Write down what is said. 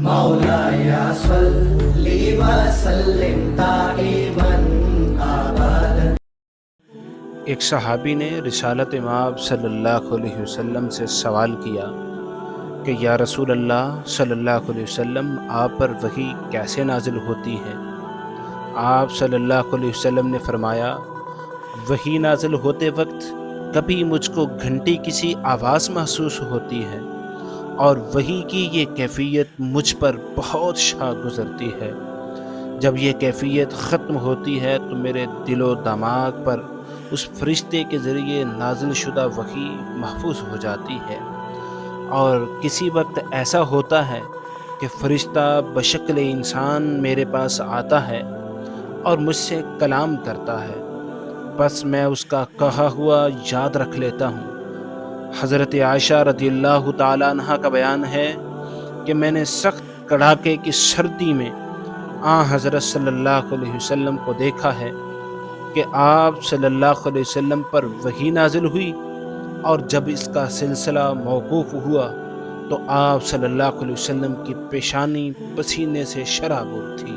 مولاي صل وسلم دائما ابدا۔ ایک صحابی نے رسالت مآب صلی اللہ علیہ وسلم سے سوال کیا کہ یا رسول اللہ صلی اللہ علیہ وسلم، آپ پر وحی کیسے نازل ہوتی ہے؟ آپ صلی اللہ علیہ وسلم نے فرمایا، وحی نازل ہوتے وقت کبھی مجھ کو گھنٹی کسی آواز محسوس ہوتی ہے، اور وحی کی یہ کیفیت مجھ پر بہت شاہ گزرتی ہے۔ جب یہ کیفیت ختم ہوتی ہے تو میرے دل و دماغ پر اس فرشتے کے ذریعے نازل شدہ وحی محفوظ ہو جاتی ہے، اور کسی وقت ایسا ہوتا ہے کہ فرشتہ بشکل انسان میرے پاس آتا ہے اور مجھ سے کلام کرتا ہے، بس میں اس کا کہا ہوا یاد رکھ لیتا ہوں۔ حضرت عائشہ رضی اللہ تعالیٰ عنہ کا بیان ہے کہ میں نے سخت کڑاکے کی سردی میں حضرت صلی اللہ علیہ وسلم کو دیکھا ہے کہ آپ صلی اللہ علیہ وسلم پر وحی نازل ہوئی، اور جب اس کا سلسلہ موقوف ہوا تو آپ صلی اللہ علیہ وسلم کی پیشانی پسینے سے شرابور تھی۔